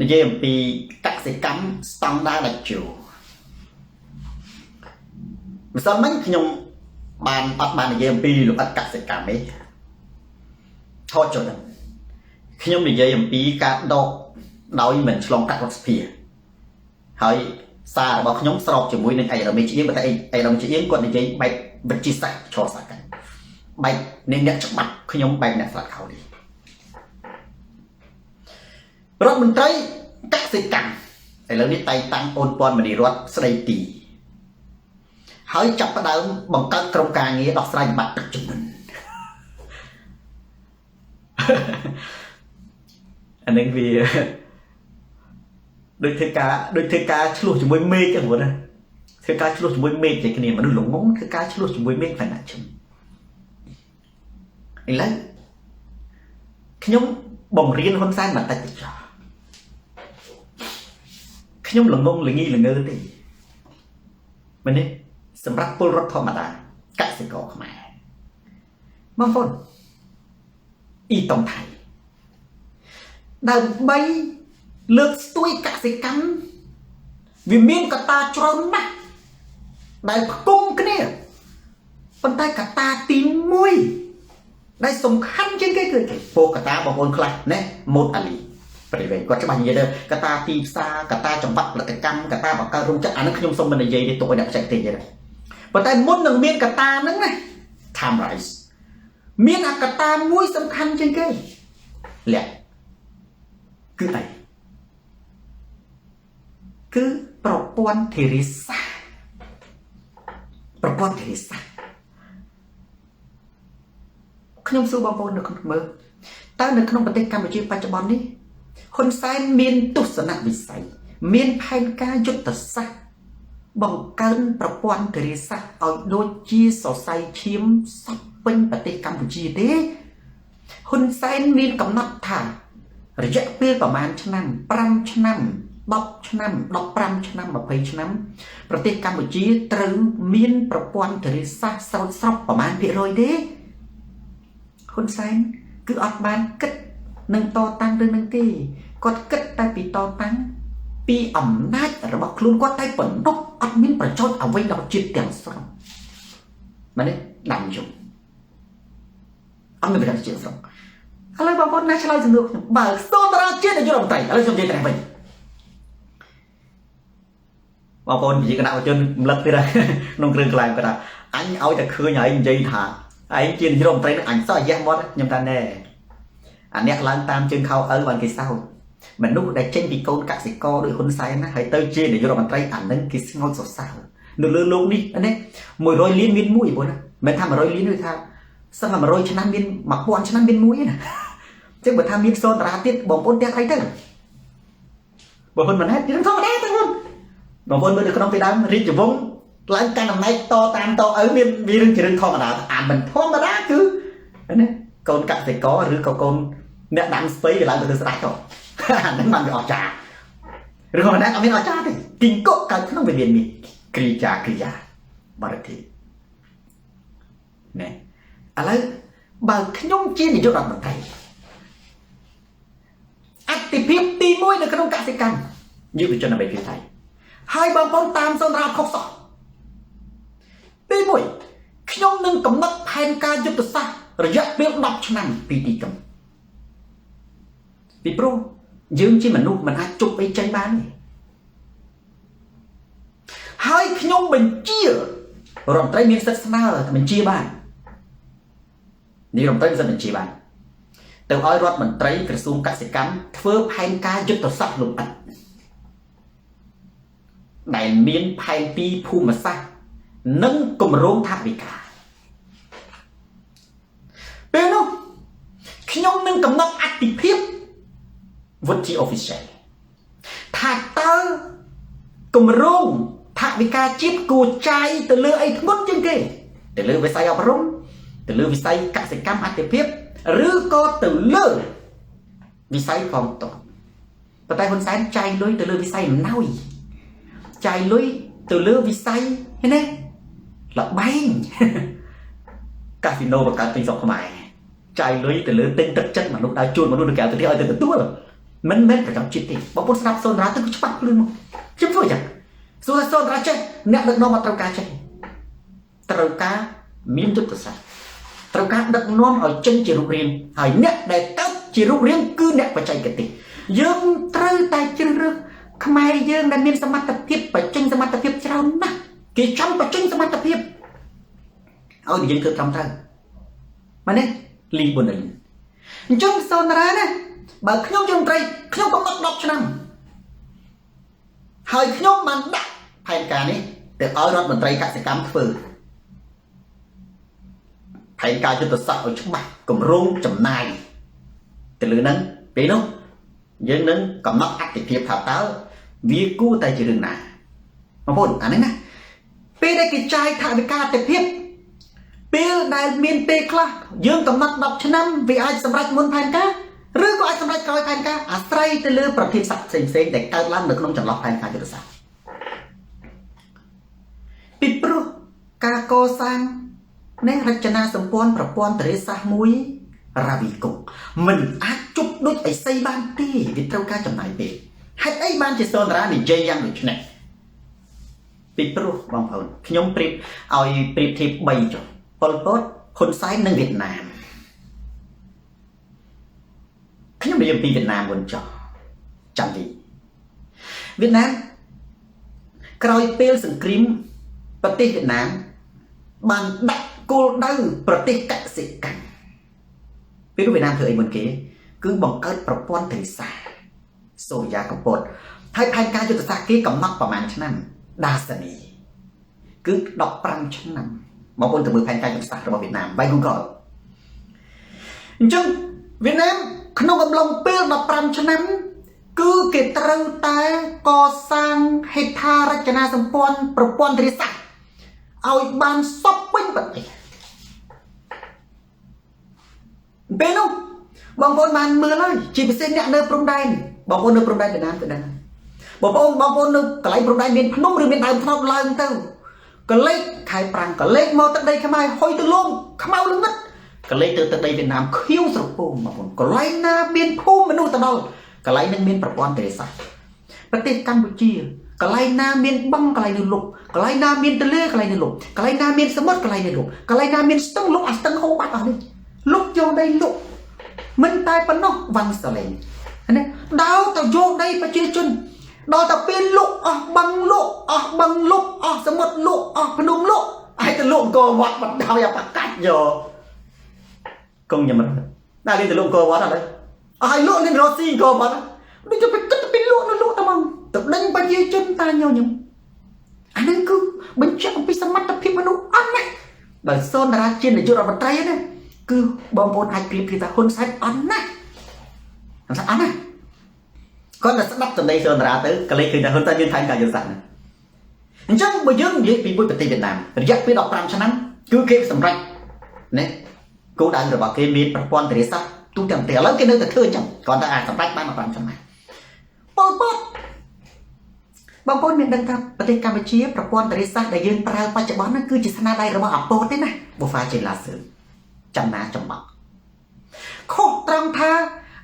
និយាយអំពីកសិកម្មស្តង់ដារដាច់ជោម្សិលមិញខ្ញុំអត់បាននិយាយអំពីលំអិតកសិកម្មទេថតចុះហ្នឹងខ្ញុំនិយាយអំពីការដកដោយមិនឆ្លងកាត់រដ្ឋសភាហើយសាររបស់ខ្ញុំស្របជាមួយនឹងអេរ៉ាមេជាអៀងតែអេរ៉ាមេជាអៀងគាត់និយាយបែបវិទ្យាសាស្ត្រឆោសាកាន់បែបអ្នកច្បាប់ខ្ញុំបែបអ្នកស្លាប់ខោនេះរដ្ឋមន្ត្រីកសិកម្មឥឡូវនេះតែងតាំងអូនពាន់មនីរដ្ឋស្ដីទីហើយចាប់ផ្ដើមបង្កើតក្រុមការងារដោះស្រាយវិបត្តិទឹកជំនន់អានេះវាដូចធ្វើការឆ្លោះជាមួយមេឃចឹងបងណាធ្វើការឆ្លោះជាមួយមេឃជាគ្នាមនុស្សល្ងងធ្វើការឆ្លោះជាមួយមេឃផ្នែកជិមឥឡូវខ្ញុំបង្រៀនហ៊ុនសែនបន្តិចទៅចោះខ្ញុំល្ងងល្ងីល្ងើទេមែនទេសម្រាប់ពលរដ្ឋធម្មតាកសិករខ្មែរបងប្អូនអ៊ីតុងថៃដើម្បីលើកស្ទួយកសិកម្មវាមានកត្តាច្រើនណាស់ដែលផ្គុំគ្នាប៉ុន្តែកត្តាទី1ដែលសំខាន់ជាងគេគឺពោលកត្តាបងប្អូនខ្លះណាម៉ូតអាលីប្រវែងគាត់ច្បាស់និយាយទៅកត្តាទីផ្សារកត្តាចំបាប់ផលិតកម្មកត្តាបង្កើតរោងចក្រអានឹងខ្ញុំសូមមិននិយាយទេទុកឲ្យអ្នកបច្ចេកទេសទេប៉ុន្តែមុននឹងមានកត្តាហ្នឹងណា time rise មានអាកត្តាមួយសំខាន់ជាងគេលក្ខគឺអីគឺប្រព័ន្ធធារាសាស្ត្រខ្ញុំសួរបងប្អូននៅក្នុងមើលតើនៅក្នុងប្រទេសកម្ពុជាបច្ចុប្បន្ននេះហ៊ុនសែនមានទស្សនវិស័យមានផែនការយុទ្ធសាស្ត្របង្កើនប្រព័ន្ធធារាសាស្ត្រឲ្យដូចជាសរសៃឈាមសពពេញប្រទេសកម្ពុជាទេហ៊ុនសែនមានកំណត់ថារយៈពេលប្រហែលឆ្នាំ5ឆ្នាំ10ឆ្នាំ15ឆ្នាំ20ឆ្នាំប្រទេសកម្ពុជាត្រូវមានប្រព័ន្ធធារាសាស្ត្រស្រោចស្រពប្រមាណភាគរយទេហ៊ុនសែនគឺអត់បានគិតនឹងតតាំងរឿងនឹងទេគាត់គិតតែពីតតាំងពីអំណាចរបស់ខ្លួនគាត់តែប៉ុណ្ណោះអត់មានប្រយោជន៍អ្វីដល់ជាតិទាំងស្រុងមែនទេដាំជុំអត់មានប្រយោជន៍ជាតិស្រុងឥឡូវបងប្អូនណាឆ្លើយសំណួរខ្ញុំបើសូតារាជាតិនាយករដ្ឋមន្ត្រីឥឡូវខ្ញុំនិយាយតែវិញបងប្អូនវិជាគណៈជនរំលឹកទៀតក្នុងគ្រឿងក្លែងគាត់ថាអញឲ្យតែឃើញហើយនិយាយថាឯងជានាយករដ្ឋមន្ត្រីនឹងអញសោះយះមាត់ខ្ញុំថាណែអាអ្នកឡើងតាមជើងខោឪបានគេសោតមនុស្សដែលចេញពីកូនកសិករដោយហ៊ុនសែនណាហើយទៅជានាយករដ្ឋមន្ត្រីអានឹងគេស្ងោចសរសើរនៅលើលោកនេះណា100លានមានមួយបងណាមិនថា100លានទេថាសឹងតែ100ឆ្នាំមាន1000ឆ្នាំមានមួយណាអញ្ចឹងបើថាមានសូនតារាទៀតបងប្អូនទាំងអីទៅបងប្អូនមិនហេតុរឿងធម្មតាទៅបងប្អូនមើលនៅក្នុងពីដើមរាជវង្សឡើងកាន់អំណាចតតាមតឪមានរឿងជារឿងធម្មតាអាមិនធម្មតាគឺណាកូនកសិករឬក៏កូនអ្នកដាំស្ពៃឡើងទៅស្ដាច់ទៅអាហ្នឹងបានវាអស្ចារ្យឬក៏អ្នកអត់មានអស្ចារ្យទេគិងកុកកើតក្នុងវិមាននេះគ្រាបរិទ្ធិណែឥឡូវបើខ្ញុំជានាយករដ្ឋមន្ត្រីអតិភិបទី1នៅក្នុងកសិកម្មយុវជនអ្វីគេថៃហើយបងប្អូនតាមសន្តានខុសសោះទី1ខ្ញុំនឹងកំណត់ផែនការយុទ្ធសាស្ត្ររយៈពេល10ឆ្នាំពីទីកំពីព្រោះយើងជាមនុស្សមិនអាចជប់អីចេញបានទេហើយខ្ញុំបញ្ជារដ្ឋមន្ត្រីមានសិទ្ធិស្នើបញ្ជាបាននេះរដ្ឋមន្ត្រីមានសិទ្ធិបញ្ជាបានទៅឲ្យរដ្ឋមន្ត្រីក្រសួងកសិកម្មធ្វើផែនការយុទ្ធសាស្ត្រលម្អិតដែលមានផែនទីភូមិសាស្ត្រនិងគម្រោងថវិកាពេលនោះខ្ញុំនឹងកំណត់អតិភិបវិទ្យា official ថាតើគម្រោងថវិកាជាតិគួរចាយទៅលើអីធ្ងន់ជាងគេទៅលើវិស័យអប់រំទៅលើវិស័យកសិកម្មអតិភិបឬក៏ទៅលើវិស័យកំតបប៉ុន្តែហ៊ុនសែនចាយលុយទៅលើវិស័យអំណោយចាយលុយទៅលើវិស័យណាលបែងកាស៊ីណូបង្កើតទីស្រុកខ្មែរចាយលុយទៅលើទិញទឹកចិត្តមនុស្សដើរជួលមនុស្សនៅក្រៅប្រទេសឲ្យទៅទទួល មិនមែនប្រចាំចិត្តទេបងប្អូនស្ដាប់សូនតារាទៅគឺច្បាស់ភ្លឺមកខ្ញុំធ្វើយ៉ាងសូនតារាចេះអ្នកដឹកនាំមកត្រូវការចេះត្រូវការមានយុទ្ធសាស្ត្រត្រូវការដឹកនាំឲ្យចេញជារូបរាងហើយអ្នកដែលកើតជារូបរាងគឺអ្នកបច្ចេកទេសយើងត្រូវតែជ្រើសរើសខ្មែរយើងដែលមានសមត្ថភាពបញ្ចេញសមត្ថភាពច្រើនណាស់គេចង់បញ្ចេញសមត្ថភាពឲ្យយើងធ្វើត្រឹមត្រូវមែនទេលីប៊ុនរីអញ្ចឹងសូនតារាណាបើខ្ញុំជាមន្ត្រីខ្ញុំកំណត់10ឆ្នាំហើយខ្ញុំបានដាក់ផែនការនេះទៅឲ្យរដ្ឋមន្ត្រីកសិកម្មធ្វើផែនការយុទ្ធសាស្ត្រឲ្យច្បាស់គម្រោងចំណាយទៅលើហ្នឹងពេលនោះយើងនឹងកំណត់អតិភិបថាតើវាគួរតែជារឿងណាបងប្អូនអានេះណាពេលដែលគេចាយថវិកាអតិភិបពេលដែលមានពេលខ្លះយើងកំណត់10ឆ្នាំវាអាចសម្រេចមុនផែនការឬក៏អាចសម្រេចក្រោយផែនការអាស្រ័យទៅលើប្រធានសក្តិផ្សេងៗដែលកើតឡើងនៅក្នុងចន្លោះផែនការយុទ្ធសាស្ត្រពីព្រោះការកសាងនៃរចនាសម្ព័ន្ធប្រព័ន្ធធារាសាស្ត្រមួយរាវីកុងមិនអាចជប់ដូចអីសីបានទេវាត្រូវការចំណាយពេលហេតុអីបានជាសូនតារានិយាយយ៉ាងដូចនេះពីព្រោះបងប្អូនខ្ញុំប្រៀបឲ្យប្រៀបធៀប3ចុះប៉ុលពតហ៊ុនសែននិងវៀតណាមខ្ញុំនិយាយពីវៀតណាមមុនចុះចាំទីវៀតណាមក្រោយពេលសង្គ្រាមប្រទេសវៀតណាមបានដាក់គោលដៅប្រទេសកសិកម្មពេលវៀតណាមធ្វើអីមុនគេគឺបង្កើតប្រព័ន្ធធារាសាស្ត្រសូរិយាកំពតហើយផែនការយុទ្ធសាស្ត្រគេកំណត់ប្រមាណឆ្នាំដាសានីគឺ15ឆ្នាំបងប្អូនទៅមើលផែនការយុទ្ធសាស្ត្ររបស់វៀតណាមបាយ Google អញ្ចឹងវៀតណាមក្នុងអំឡុងពេល15ឆ្នាំគឺគេត្រូវតែកសាងហេដ្ឋារចនាសម្ព័ន្ធប្រព័ន្ធធារាសាស្ត្រឲ្យបានសពពេញប្រទេសពេលនោះបងប្អូនបានមើលហើយជាពិសេសអ្នកនៅព្រំដែនបងប្អូននៅព្រំដែនវៀតណាមទៅដឹងបងប្អូននៅកន្លែងព្រំដែនមានភ្នំឬមានដើមថ្នោតឡើងទៅកលេចខែប្រាំងកលេចមកទឹកដីខ្មែរហុយទៅលងខ្មៅលងឹតកលេចទៅទឹកដីវៀតណាមខៀវស្រពោមបងប្អូនកន្លែងណាមានភូមិមនុស្សទៅដល់កន្លែងនឹងមានប្រព័ន្ធធារាសាស្ត្រប្រទេសកម្ពុជាកន្លែងណាមានបឹងកន្លែងនឹងលុបកន្លែងណាមានទន្លេកន្លែងនឹងលុបកន្លែងណាមានសមុទ្រកន្លែងនឹងលុបកន្លែងណាមានស្ទឹងលុបអាស្ទឹងហូរបាត់អស់នេះលុបយកដីលុបមិនតែប៉ុណ្ណោះវ៉ាន់សាឡេងណាដោទៅយកដីប្រជាជនដល់តែពេលលុបអស់បឹងលុបអស់បឹងលុបអស់សមុទ្រលុបអស់ភ្នំលុបហើយទៅលុបអង្គរវត្តបណ្ដោយអាបកាច់យកកងញ៉ាំដល់នេះទៅលុបអង្គរវត្តអត់ហើយអស់ហើយលុបនេះរត់ស៊ីអង្គរវត្តដូចទៅគិតទៅពីលុបនៅលុបតែមកទៅដេញប្រជាជនតាញញឹមអានេះគឺបញ្ជាក់អំពីសមត្ថភាពមនុស្សអត់ណាដោយសូនតារាជានាយករដ្ឋមន្ត្រីណាគឺបងប្អូនអាចប្រៀបធៀបថាហ៊ុនសែនអត់ណាអត់ណាគាត់តែស្ដាប់ចំណេញសូនតារាទៅក៏លេចឃើញថាហ៊ុនសែនមានផែនការយុទ្ធសាស្ត្រណាអញ្ចឹងបើយើងនិយាយពីមួយប្រទេសវៀតណាមរយៈពេល15ឆ្នាំគឺគេសម្រេចណាគោលដៅរបស់គេមានប្រព័ន្ធធារាសាស្ត្រទូទាំងប្រទេសឥឡូវគេនៅតែធ្វើអញ្ចឹងគាត់តែអាចសម្រេចបាន15ឆ្នាំប៉ុលពតបងប្អូនមានដឹងថាប្រទេសកម្ពុជាប្រព័ន្ធធារាសាស្ត្រដែលយើងប្រើបច្ចុប្បន្នហ្នឹងគឺជាស្នាដៃរបស់អាពតទេណាបូហ្វាជេឡាសឺចំណាចំបក់ខុសត្រង់ថា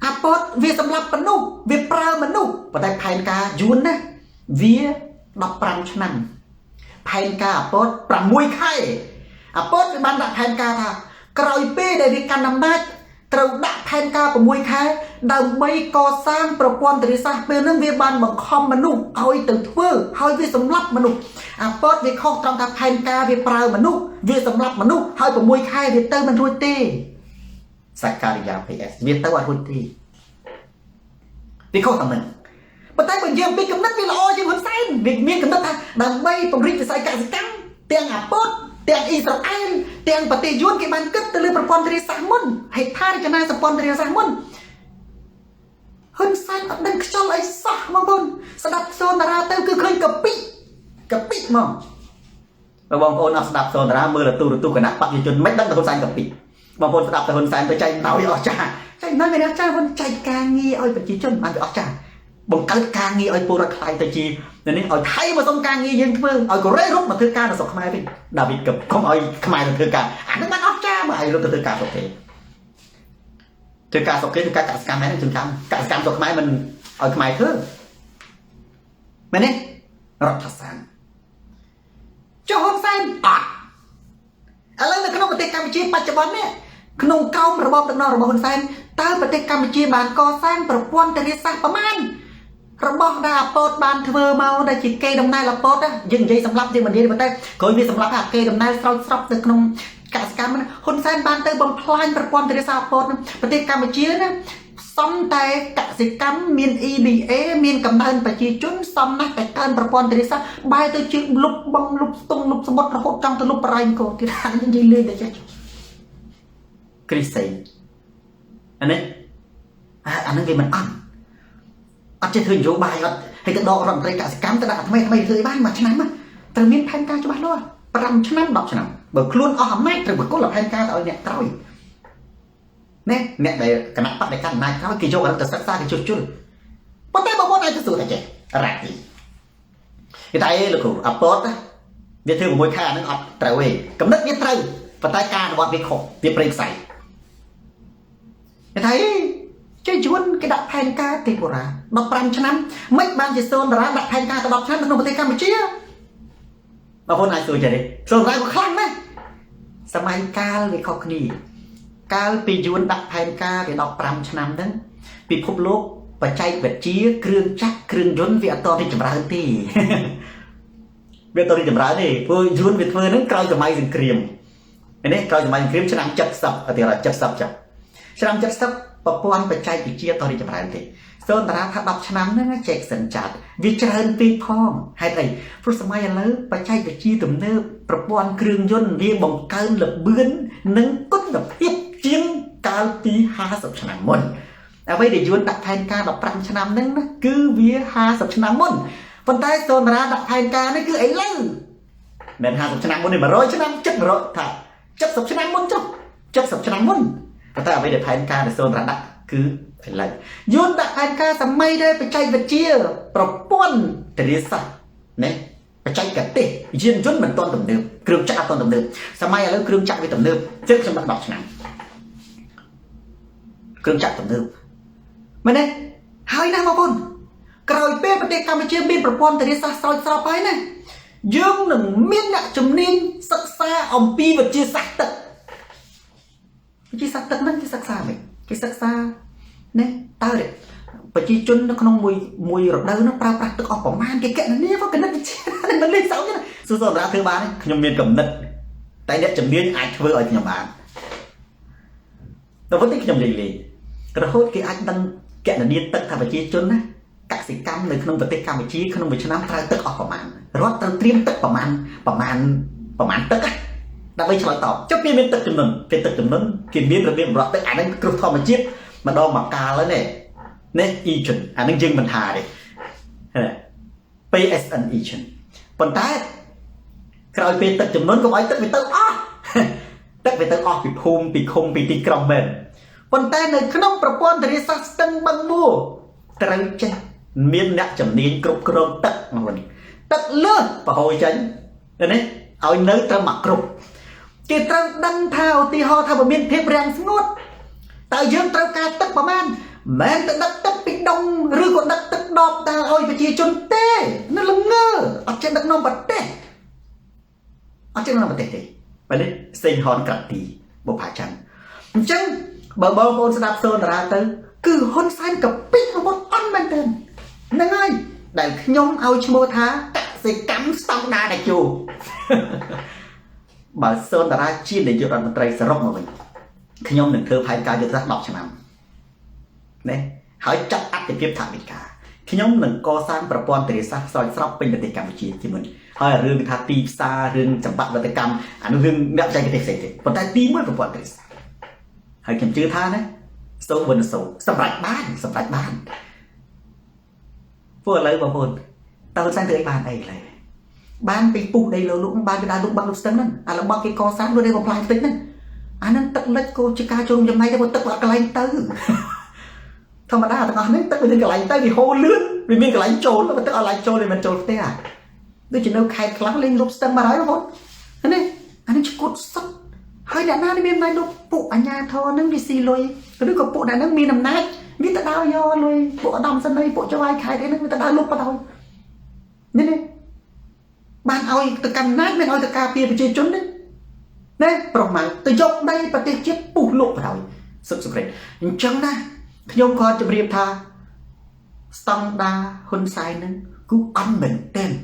អាពតវាសម្រាប់មនុស្សវាប្រើមនុស្សប៉ុន្តែផែនការយួនណាវា15ឆ្នាំផែនការអាពត6ខែអាពតវាបានដាក់ផែនការថាក្រោយពេលដែលវាកាន់អំណាចត្រូវដាក់ផែនការ6ខែដើម្បីកសាងប្រព័ន្ធធារាសាស្ត្រពេលហ្នឹងវាបានបង្ខំមនុស្សឲ្យទៅធ្វើហើយវាសម្លាប់មនុស្សអាពតវាខុសត្រង់ថាផែនការវាប្រើមនុស្សវាសម្លាប់មនុស្សហើយ6ខែវាទៅមិនរួចទេសក្ការិយា PS វាទៅអត់រួចទេវាខុសតាមហ្នឹងប៉ុន្តែបើយើងពីកំណត់វាល្អជាងហ៊ុនសែនវាមានកំណត់ថាដើម្បីពង្រីកវិស័យកសិកម្មទាំងអាពតទាំងអ៊ីស្រាអែលទាំងប្រទេសយួនគេបានគិតទៅលើប្រព័ន្ធធារាសាស្ត្រមុនហេដ្ឋារចនាសម្ព័ន្ធធារាសាស្ត្រមុនហ៊ុនសែនអត់ដឹងខ្យល់អីសោះបងប្អូនស្ដាប់សូនតារាទៅគឺឃើញកាពិមកបងប្អូនអត់ស្ដាប់សូនតារាមើលទូរទស្សន៍គណៈបព្វជិជនមិនដឹងតែហ៊ុនសែនកាពិបងប្អូនស្ដាប់តែហ៊ុនសែនទៅចែកដោយអស់ចាចែកដោយមានអស់ចាហ៊ុនចែកការងារឲ្យប្រជាជនបានទៅអស់ចាបង្កើតការងារឲ្យពលរដ្ឋខ្លាយទៅជានេះឲ្យថៃមកសុំការងារយើងធ្វើឲ្យកូរ៉េរុកមកធ្វើការនៅស្រុកខ្មែរវិញដាវីតកុំឲ្យខ្មែរទៅធ្វើការអានឹងបានអស់ចាបើឲ្យរុកទៅធ្វើការស្រុកគេ ធ្វើការសុខគេធ្វើការកសកម្មហ្នឹងជួនកាលកសកម្មទៅខ្មែរមិនឲ្យខ្មែរធ្វើមែនទេរដ្ឋសាស្ត្រចុះហ៊ុនសែនអត់ឥឡូវនៅក្នុងប្រទេសកម្ពុជាបច្ចុប្បន្ននេះក្នុងក្រោមរបបដឹកនាំរបស់ហ៊ុនសែនតើប្រទេសកម្ពុជាបានកសាងប្រព័ន្ធធារាសាស្ត្រប្រមាណរបស់ដែលអាពតបានធ្វើមកដែលជាកេរដំណែលអាពតយើងនិយាយសម្រាប់យើងមិននិយាយប៉ុន្តែក្រោយវាសម្រាប់អាកេរដំណែលស្រោចស្រពទៅក្នុងកសកម្មហ៊ុនសែនបានទៅបំផ្លាញប្រព័ន្ធធារាសាស្ត្រអាពតប្រទេសកម្ពុជាណាសំតែកសិកម្មមាន EBA មានកំណើនប្រជាជនសំណាស់តែកើនប្រព័ន្ធធារាសាស្ត្របែរទៅជាលុបបងលុបស្ទង់លុបសមុទ្ររហូតចង់ទៅលុបបរៃអង្គរទៀតហាក់និយាយលេងតែចេះគ្រីស្ទែនអានេះអានឹងវាមិនអត់ចេះធ្វើនយោបាយអត់ហើយទៅដករដ្ឋមន្ត្រីកសិកម្មទៅដាក់ថ្មីធ្វើឲ្យបានមួយឆ្នាំត្រូវមានផែនការច្បាស់លាស់5ឆ្នាំ10ឆ្នាំបើខ្លួនអស់អំណាចត្រូវបកគលផែនការទៅឲ្យអ្នកក្រោយណែអ្នកដែលគណៈបដិកម្មអំណាចក្រោយគេយកអាទៅសិក្សាគេជួសជុលប៉ុន្តែបងប្អូនអាចទៅសួរតែចេះរ៉ាក់ទីគេថាអេលោកគ្រូអាពតវាធ្វើ6ខែអានឹងអត់ត្រូវទេកំណត់វាត្រូវប៉ុន្តែការអនុវត្តវាខុសវាប្រេងផ្សៃគេថាអេចេះជួនគេដាក់ផែនការទេបុរា15ឆ្នាំមិនបានជាសូនតារាដាក់ផែនការទៅ10ឆ្នាំក្នុងប្រទេសកម្ពុជាបងប្អូនអាចសួរចេះទេសូនតារាក៏ខ្លាំងណាស់សម័យកាលវាខុសគ្នាកាលពីយួនដាក់ផែនការវា15ឆ្នាំហ្នឹងពិភពលោកបច្ចេកវិទ្យាគ្រឿងចក្រគ្រឿងយន្តវាអត់តរីចម្រើនទេវាអត់តរីចម្រើនទេព្រោះយួនវាធ្វើហ្នឹងក្រោយសម័យសង្គ្រាមនេះក្រោយសម័យសង្គ្រាមឆ្នាំ70អត់ទេ70ចាឆ្នាំ70ប្រព័ន្ធបច្ចេកវិទ្យាតរីចម្រើនទេសូនតារាថា10ឆ្នាំហ្នឹងចេកសិនចាត់វាច្រើនពេកផងហេតុអីព្រោះសម័យឥឡូវបច្ចេកវិទ្យាទំនើបប្រព័ន្ធគ្រឿងយន្តវាបង្កើនល្បឿននិងគុណភាពជាងកាលពី50ឆ្នាំមុនអ្វីដែលយួនដាក់ផែនការ15ឆ្នាំហ្នឹងណាគឺវា50ឆ្នាំមុនប៉ុន្តែសូនតារាដាក់ផែនការនេះគឺឥឡូវមិន50ឆ្នាំមុនទេ100ឆ្នាំ700ថា70ឆ្នាំមុនចុះ70ឆ្នាំមុនប៉ុន្តែអ្វីដែលផែនការដែលសូនតារាដាក់គឺឥឡូវយួនដាក់ផែនការសម័យដែលបច្ចេកវិទ្យាប្រព័ន្ធធារាសាស្ត្រណាបច្ចេកទេសយានយន្តមិនទាន់ទំនើបគ្រឿងចក្រអត់ទាន់ទំនើបសម័យឥឡូវគ្រឿងចក្រវាទំនើបជិតខ្ញុំដាក់10ឆ្នាំគ្រឿងចក្រទំនើបមែនទេហើយណាបងប្អូនក្រោយពេលប្រទេសកម្ពុជាមានប្រព័ន្ធធារាសាស្ត្រស្រោចស្រពហើយណាយើងនឹងមានអ្នកជំនាញសិក្សាអំពីវិទ្យាសាស្ត្រទឹកវិទ្យាសាស្ត្រទឹកហ្នឹងគេសិក្សាមិនគេសិក្សាណាតើប្រជាជននៅក្នុងមួយរដូវនោះប្រើប្រាស់ទឹកអស់ប្រមាណគេកណនាមកគណិតវិទ្យាមិនលេខសោកទេសួរសម្រាប់ធ្វើបានខ្ញុំមានកំណត់តែអ្នកជំនាញអាចធ្វើឲ្យខ្ញុំបានតែប៉ុន្តែខ្ញុំនិយាយលេងរហូតគេអាចដឹងកណនាទឹកថាប្រជាជនណាកសិកម្មនៅក្នុងប្រទេសកម្ពុជាក្នុងមួយឆ្នាំត្រូវទឹកអស់ប្រមាណរដ្ឋត្រូវត្រៀមទឹកប្រមាណទឹកដើម្បីឆ្លើយតបចុះគេមានទឹកចំនួនគេទឹកចំនួនគេមានរបៀបបម្រាប់ទឹកអានេះគ្រោះធម្មជាតិម្ដងមកកាលហើយនេះ agent អានឹងយើងមិនថាទេ PSN agent ប៉ុន្តែក្រោយពេលទឹកចំនួនក៏ឲ្យទឹកវាទៅអស់ទឹកវាទៅអស់ពីភូមិពីឃុំពីទីក្រុងមែនប៉ុន្តែនៅក្នុងប្រព័ន្ធធារាសាស្ត្រស្ទឹងបឹងបួត្រូវចេះមានអ្នកជំនាញគ្រប់គ្រងទឹកមកវិញទឹកលើសប្រហូរចេញនេះឲ្យនៅត្រឹមមកគ្រប់គេត្រូវដឹងថាឧទាហរណ៍ថាបើមានភាពរាំងស្ងួតតើយើងត្រូវការទឹកប្រមាណមិនទៅដឹកទឹកពីដុំឬក៏ដឹកទឹកដបតើឲ្យប្រជាជនទេនៅល្ងើអត់ចេះដឹកនាំប្រទេសអត់ចេះដឹកនាំប្រទេសទេបែរនេះសេងហនក្រាទីបុផាច័ន្ទអញ្ចឹងបើបងប្អូនស្ដាប់សូនតារាទៅគឺហ៊ុនសែនកពីករបស់អន់មែនទែនហ្នឹងហើយដែលខ្ញុំឲ្យឈ្មោះថាកសិកម្មស្តង់ដារតេជោបើសូនតារាជានាយករដ្ឋមន្ត្រីសរុបមកវិញខ្ញុំនឹងធ្វើផែនការយុទ្ធសាស្ត្រ10ឆ្នាំណាហើយចាត់អតិភិបថវិកាខ្ញុំនឹងកសាងប្រព័ន្ធធារាសាស្ត្រស្រោចស្រពពេញប្រទេសកម្ពុជាជាមុនហើយរឿងថាទីផ្សាររឿងចម្បាក់វត្តកម្មអានោះរឿងអ្នកបច្ចេកទេសផ្សេងទៀតប៉ុន្តែទី1ប្រព័ន្ធធារាសាស្ត្រហើយខ្ញុំជឿថាណាសូមវិនសូសម្រាប់បានព្រោះឥឡូវបងប្អូនតើហ៊ុនសែនធ្វើអីបានអីឡើយបានពីពុះដីលោកបានពីដើរលោកបាំងលោកស្ទឹងហ្នឹងអារបស់គេកសាងដូចបំផ្លាញតិចហ្នឹងអាហ្នឹងទឹកលិចក៏ជាការចូលចំណាយដែរព្រោះទឹកវាកន្លែងទៅធម្មតាទាំងអស់ហ្នឹងទឹកវាមានកន្លែងទៅវាហូរលឿនវាមានកន្លែងចូលតែទឹកអត់ឡើងចូលទេមិនចូលផ្ទះដូចជានៅខេត្តខ្លះលេងលុបស្ទឹងមកហើយបងប្អូននេះអានេះឈួតសុទ្ធហ hơi đã na đi bên này lúc bộ ở nhà thò nâng đi xì lôi cái đứa có bộ này nâng mi nằm nát mi ta đau do lôi bộ đầm sân đây bộ cho ai khai đấy nâng mi ta đau lúc bắt đầu nên đây ban oi từ cầm nát bên oi từ cà phê bị chơi trốn đấy đấy bọc mảng từ dọc đây và tiền chết bù lộ vào sự sự kiện chẳng na nhung con chụp riệp tha song đa hôn sai nâng cứ ăn mình tên